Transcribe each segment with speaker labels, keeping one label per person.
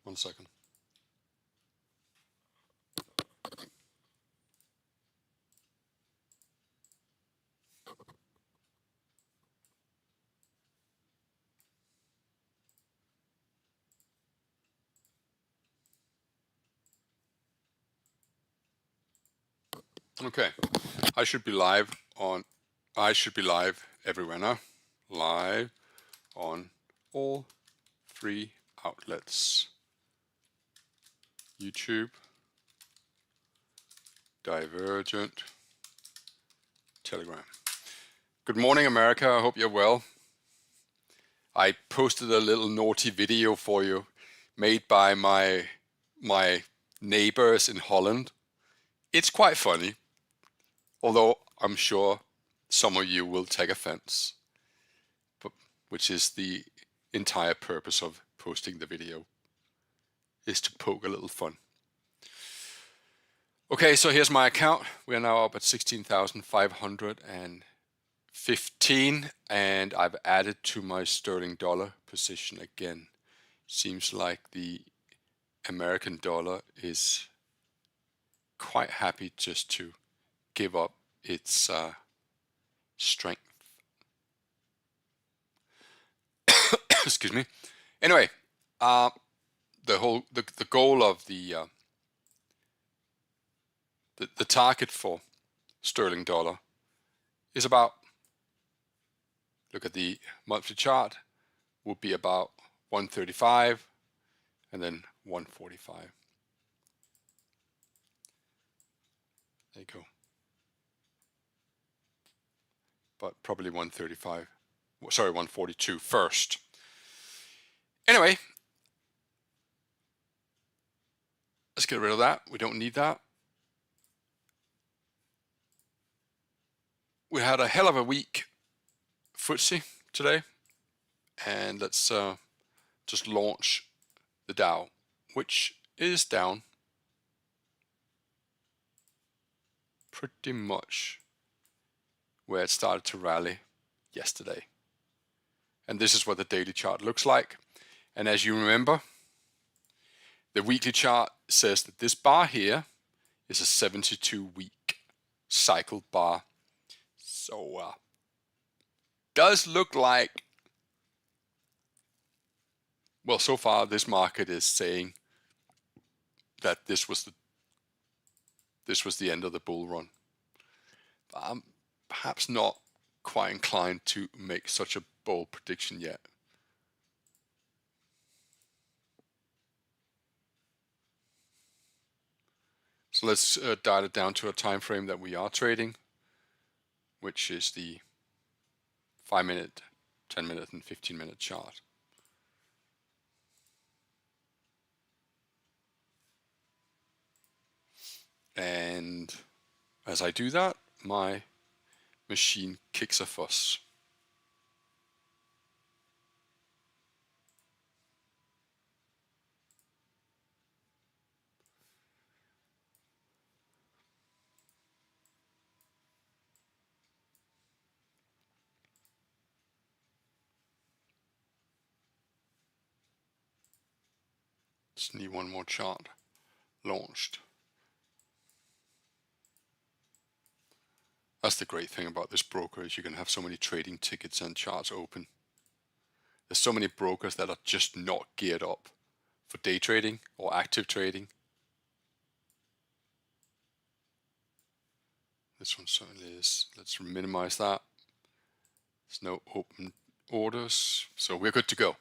Speaker 1: 1 second. Okay, I should be live everywhere now. Live on all 3 outlets. YouTube, Divergent, Telegram. Good morning, America. I hope you're well. I posted a little naughty video for you made by my neighbors in Holland. It's quite funny, although I'm sure some of you will take offense, which is the entire purpose of posting the video, is to poke a little fun. Okay, so here's my account. We're now up at 16,515, and I've added to my sterling dollar position again. Seems like the American dollar is quite happy just to give up its strength. Excuse me. Anyway, the goal of the target for sterling dollar is about, look at the monthly chart, would be about 135 and then 145. There you go. But probably 135, sorry, 142 first. Anyway, let's get rid of that. We don't need that. We had a hell of a week FTSE today, and let's just launch the Dow, which is down pretty much where it started to rally yesterday. And this is what the daily chart looks like. And as you remember, the weekly chart says that this bar here is a 72-week cycle bar. So does look like, well, so far this market is saying that this was the end of the bull run. But I'm perhaps not quite inclined to make such a bold prediction yet. So let's dial it down to a time frame that we are trading, which is the 5-minute, 10-minute, and 15-minute chart. And as I do that, my machine kicks a fuss. Just need one more chart launched. That's the great thing about this broker, is you can have so many trading tickets and charts open. There's so many brokers that are just not geared up for day trading or active trading. This one certainly is. Let's minimize that. There's no open orders, so we're good to go.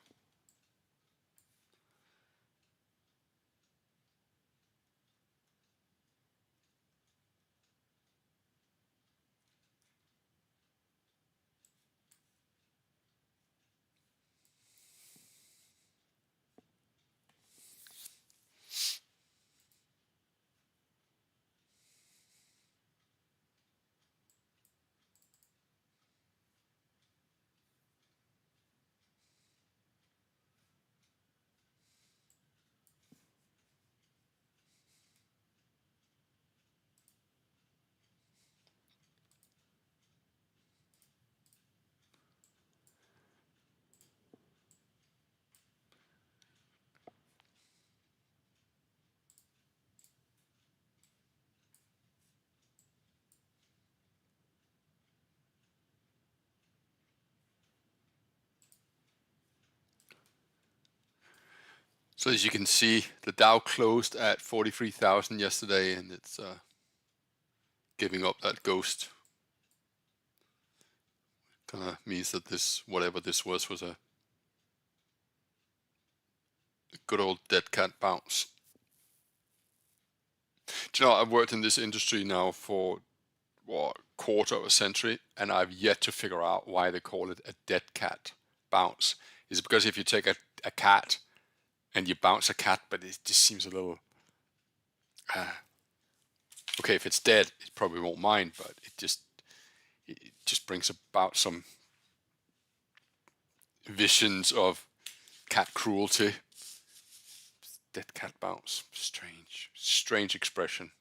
Speaker 1: So as you can see, the Dow closed at 43,000 yesterday, and it's giving up that ghost. Kind of means that this, whatever this was a good old dead cat bounce. Do you know, I've worked in this industry now for a quarter of a century, and I've yet to figure out why they call it a dead cat bounce. Is it because if you take a cat and you bounce a cat, but it just seems a little okay, if it's dead it probably won't mind, but it just brings about some visions of cat cruelty. Dead cat bounce, strange expression.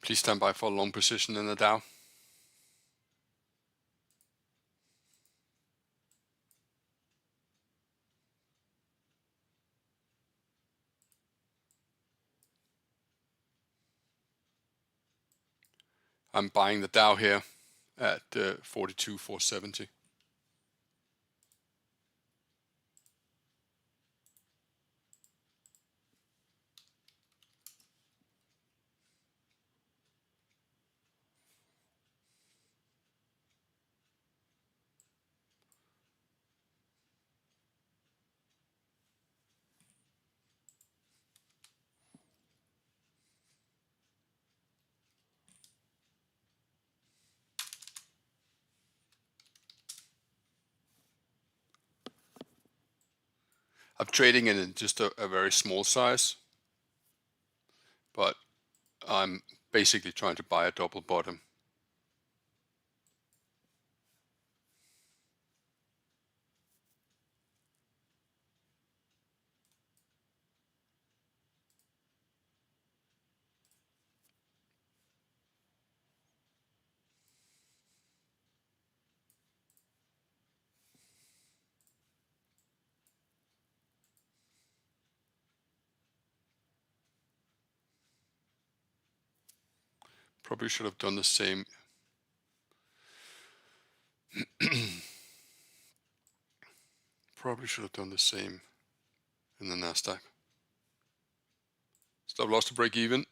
Speaker 1: Please stand by for a long position in the Dow. I'm buying the Dow here at 42,470. I'm trading in just a very small size, but I'm basically trying to buy a double bottom. Probably should have done the same. Probably should have done the same in the Nasdaq. Stop loss to break even.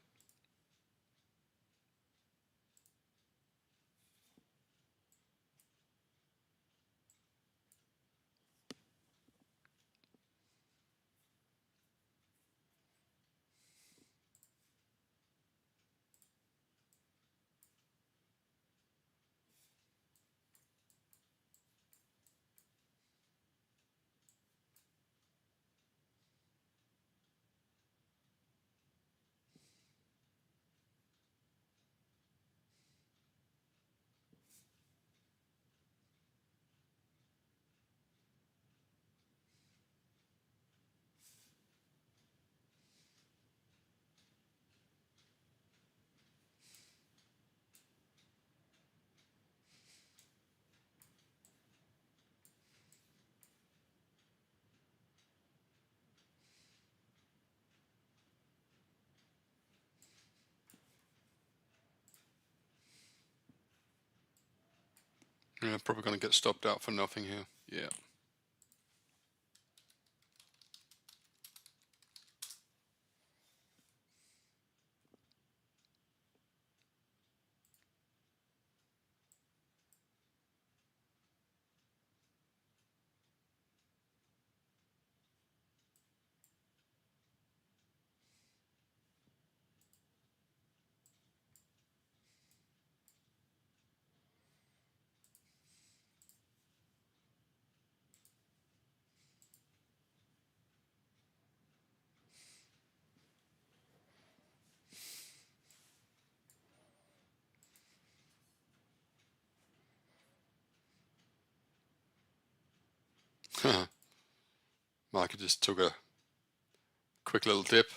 Speaker 1: Yeah, probably going to get stopped out for nothing here. Yeah. Market just took a quick little dip,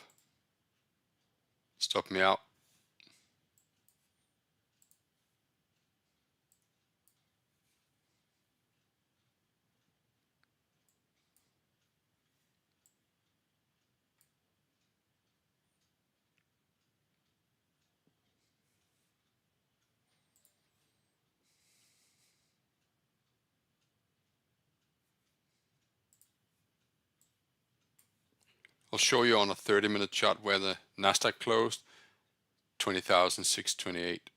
Speaker 1: stopped me out. I'll show you on a 30-minute chart where the Nasdaq closed, 20,628.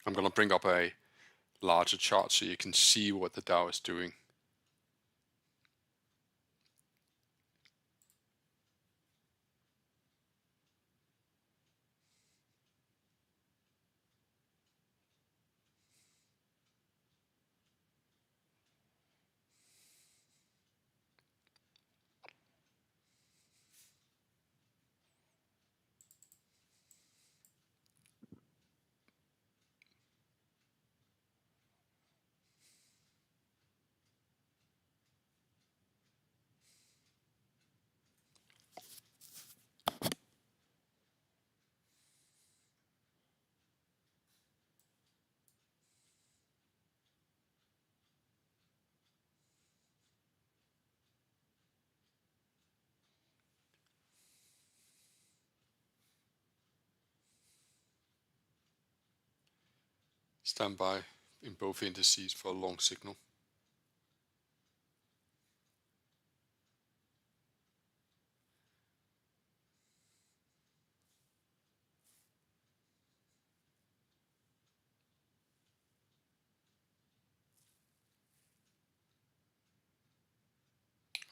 Speaker 1: I'm going to bring up a larger chart so you can see what the Dow is doing. Stand by in both indices for a long signal.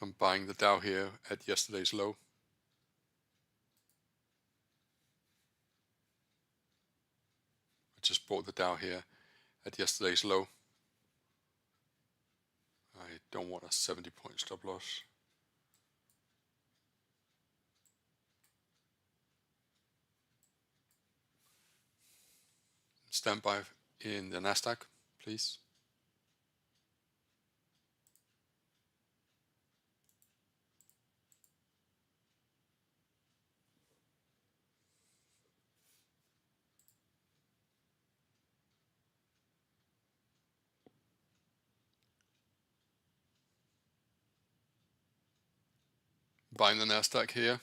Speaker 1: I'm buying the Dow here at yesterday's low. I just bought the Dow here at yesterday's low. I don't want a 70-point stop loss. Stand by in the Nasdaq, please. buying the Nasdaq here.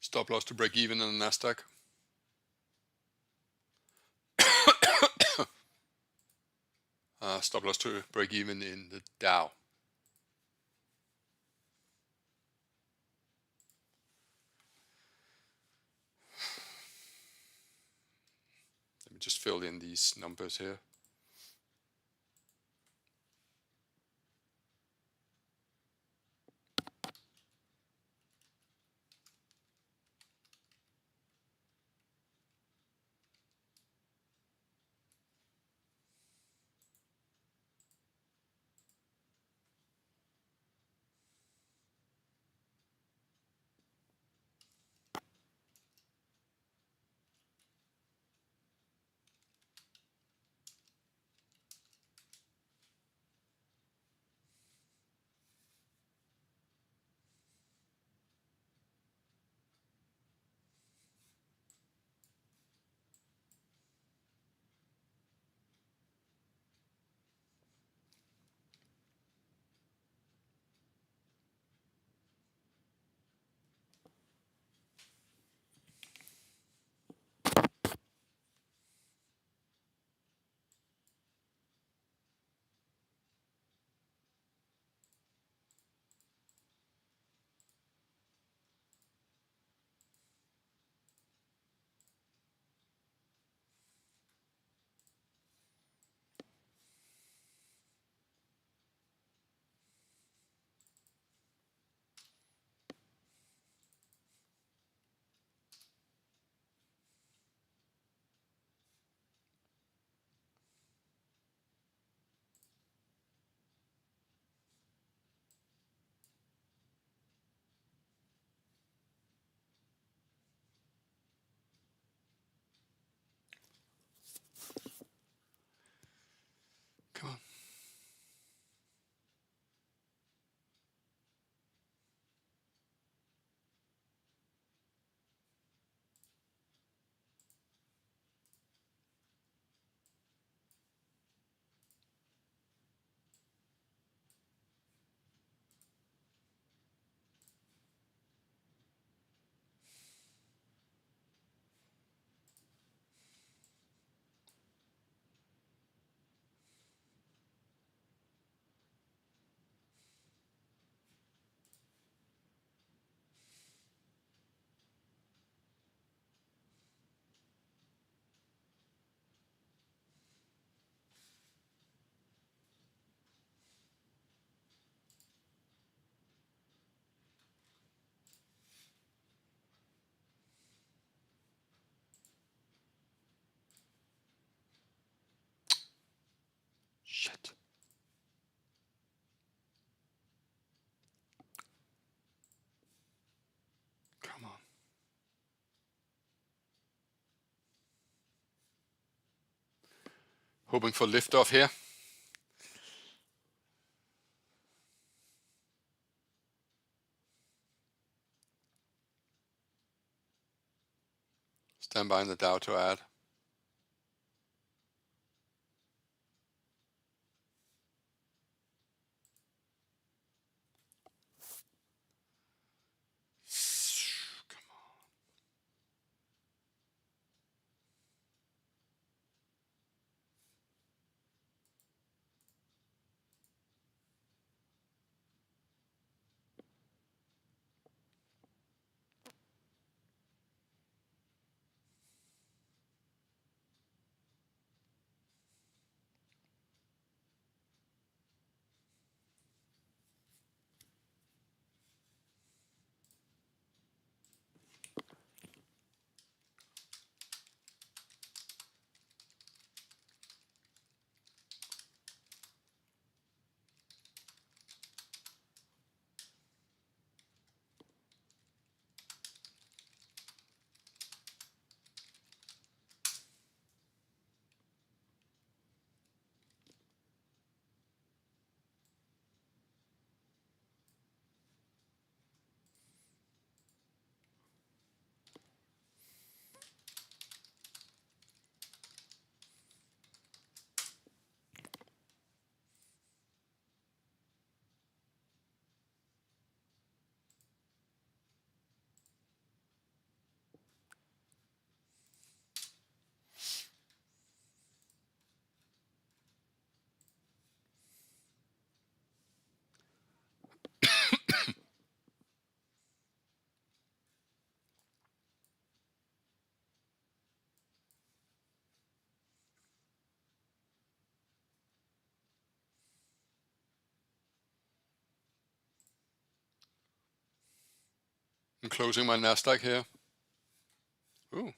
Speaker 1: Stop loss to break even in the Nasdaq. Stop loss to break even in the Dow. Let me just fill in these numbers here. Come on. Shit. Come on. Hoping for liftoff here. Stand by in the Dow to add. Come on. I'm closing my Nasdaq here. Ooh.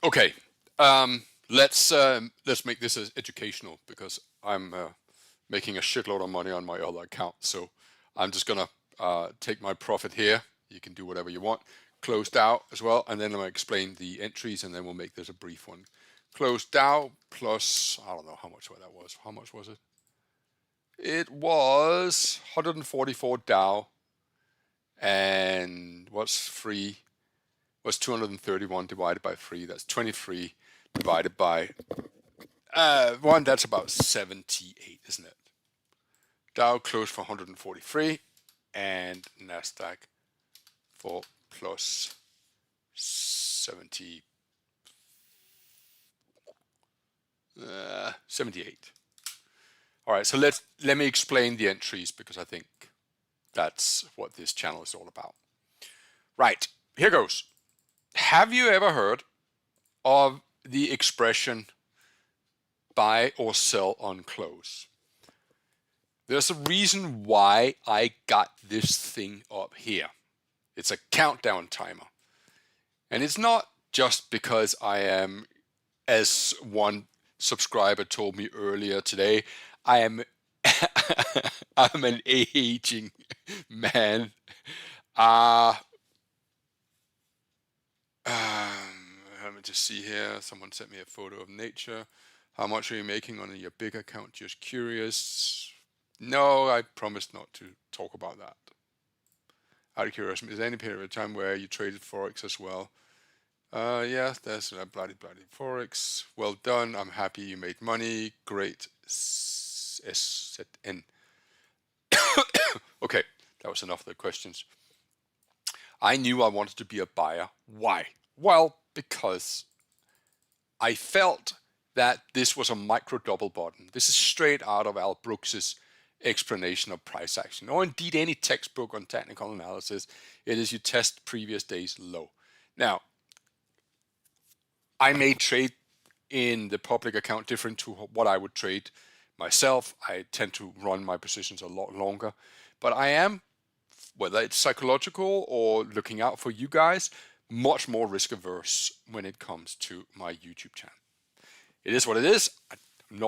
Speaker 1: Okay, let's make this as educational because I'm making a shitload of money on my other account. So I'm just gonna take my profit here. You can do whatever you want. Closed out as well, and then I'm gonna explain the entries, and then we'll make this a brief one. Closed out plus I don't know how much that was. How much was it? It was 144 Dow, and what's free was 231 divided by 3. That's 23 divided by 1. That's about 78, isn't it? Dow closed for 143 and Nasdaq for plus 78. All right, so let me explain the entries because I think that's what this channel is all about. Right, here goes. Have you ever heard of the expression buy or sell on close? There's a reason why I got this thing up here. It's a countdown timer. And it's not just because I am, as one subscriber told me earlier today, I'm an aging man. Let me just see here. Someone sent me a photo of nature. How much are you making on your big account? Just curious. No, I promised not to talk about that. Out of curiosity, is there any period of time where you traded Forex as well? Yeah, there's a bloody Forex. Well done. I'm happy you made money. Great. SZN. Okay, that was enough of the questions. I knew I wanted to be a buyer. Why? Well, because I felt that this was a micro double bottom. This is straight out of Al Brooks's explanation of price action, or indeed any textbook on technical analysis. It is you test previous day's low. Now, I may trade in the public account different to what I would trade myself. I tend to run my positions a lot longer, but I am, whether it's psychological or looking out for you guys, much more risk averse when it comes to my YouTube channel. It is what it is. I'm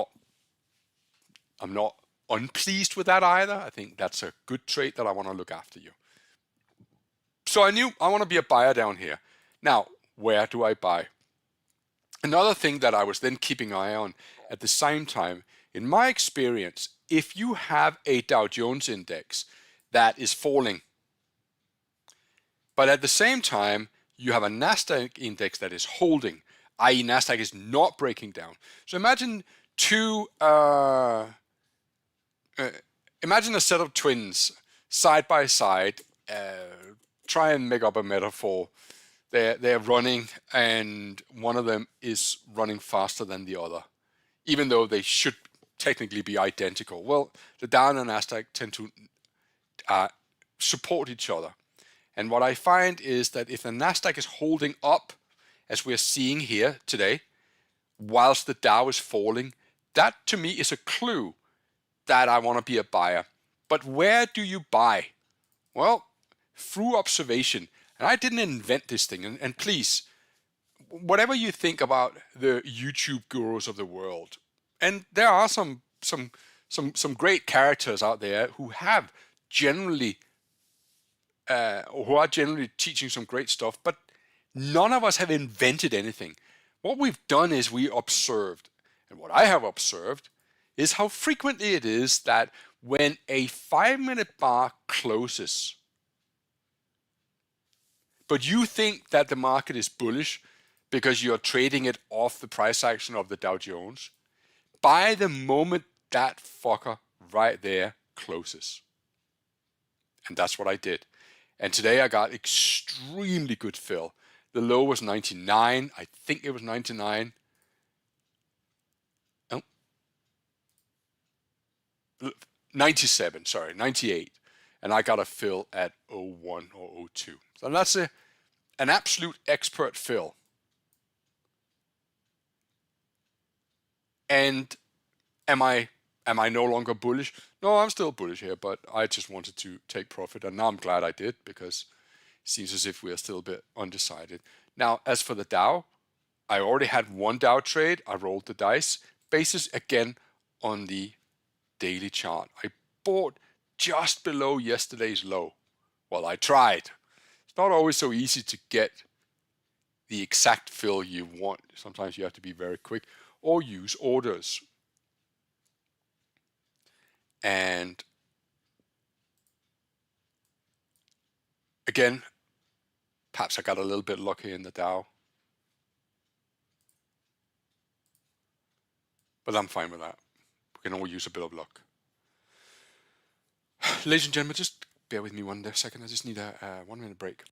Speaker 1: not unpleased with that either. I think that's a good trait that I want to look after you. So I knew I want to be a buyer down here. Now, where do I buy? Another thing that I was then keeping an eye on at the same time, in my experience, if you have a Dow Jones index that is falling, but at the same time, you have a Nasdaq index that is holding, i.e. Nasdaq is not breaking down. So imagine imagine a set of twins side by side. Try and make up a metaphor. They're running, and one of them is running faster than the other, even though they should technically be identical. Well, the Dow and Nasdaq tend to support each other. And what I find is that if the Nasdaq is holding up, as we're seeing here today, whilst the Dow is falling, that to me is a clue that I want to be a buyer. But where do you buy? Well, through observation. And I didn't invent this thing. And please, whatever you think about the YouTube gurus of the world, and there are some great characters out there who have generally or who are generally teaching some great stuff, but none of us have invented anything. What we've done is we observed, and what I have observed is how frequently it is that when a 5-minute bar closes, but you think that the market is bullish because you're trading it off the price action of the Dow Jones, by the moment that fucker right there closes. And that's what I did. And today I got extremely good fill. The low was 99. I think it was 99. Oh, 97, sorry, 98. And I got a fill at 01 or 02. So that's an absolute expert fill. And am I no longer bullish? No, I'm still bullish here, but I just wanted to take profit, and now I'm glad I did, because it seems as if we are still a bit undecided. Now, as for the Dow, I already had one Dow trade. I rolled the dice. Basis again on the daily chart. I bought just below yesterday's low. Well, I tried. It's not always so easy to get the exact fill you want. Sometimes you have to be very quick or use orders. And again, perhaps I got a little bit lucky in the Dow, but I'm fine with that. We can all use a bit of luck. Ladies and gentlemen, just bear with me one second. I just need a 1 minute break.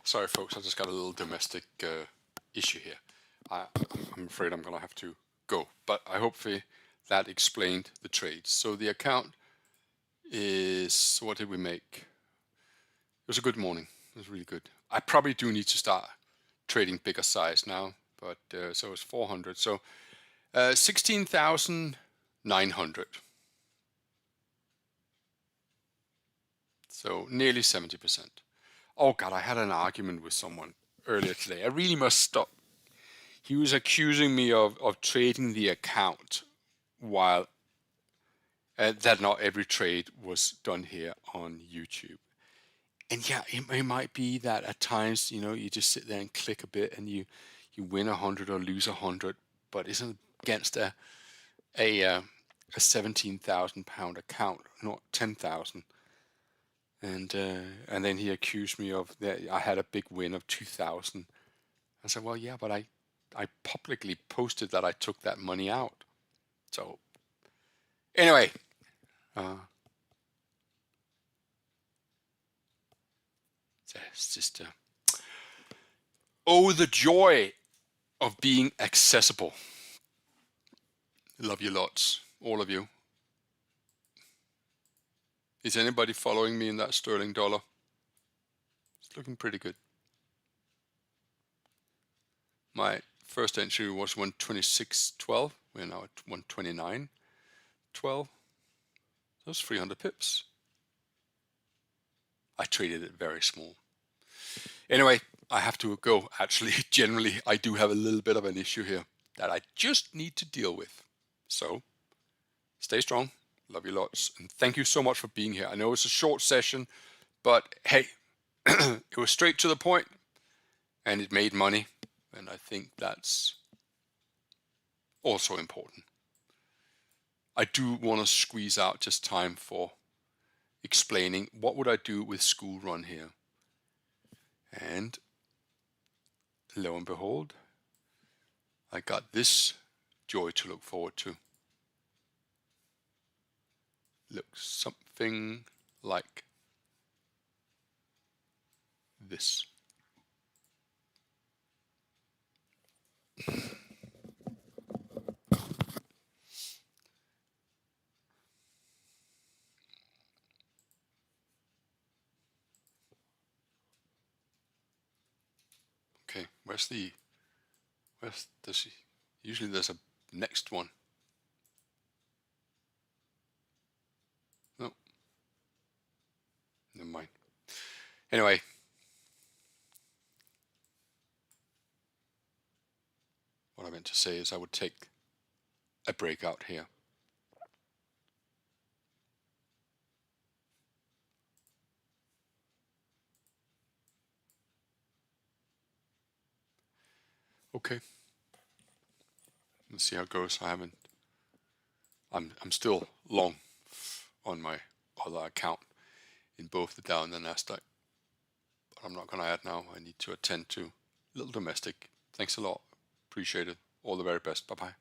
Speaker 1: Sorry folks, I just got a little domestic issue here. I'm afraid I'm gonna have to go, but I hopefully that explained the trades. So the account is, what did we make? It was a good morning. It was really good. I probably do need to start trading bigger size now, but so it's 400. So 16,900. So nearly 70%. Oh God, I had an argument with someone earlier today. I really must stop. He was accusing me of trading the account while that not every trade was done here on YouTube. And yeah, it might be that at times, you know, you just sit there and click a bit and you win 100 or lose 100, but isn't against a £17,000 account, not 10,000. And then he accused me of that I had a big win of 2,000. I said, well, yeah, but I publicly posted that I took that money out. So anyway, it's just oh, the joy of being accessible. Love you lots, all of you. Is anybody following me in that sterling dollar? It's looking pretty good. My first entry was 126.12. We're now at 129.12. That's 300 pips. I traded it very small. Anyway, I have to go. Actually, generally, I do have a little bit of an issue here that I just need to deal with. So, stay strong. Love you lots. And thank you so much for being here. I know it's a short session, but hey, it was straight to the point and it made money. And I think that's also important. I do want to squeeze out just time for explaining what would I do with school run here. And lo and behold, I got this joy to look forward to. Looks something like this. Okay, where's usually there's a next one. No, never mind. Anyway, what I meant to say is I would take a breakout here. Okay, let's see how it goes. I'm still long on my other account in both the Dow and the Nasdaq, but I'm not going to add now. I need to attend to a little domestic. Thanks a lot. Appreciate it. All the very best. Bye-bye.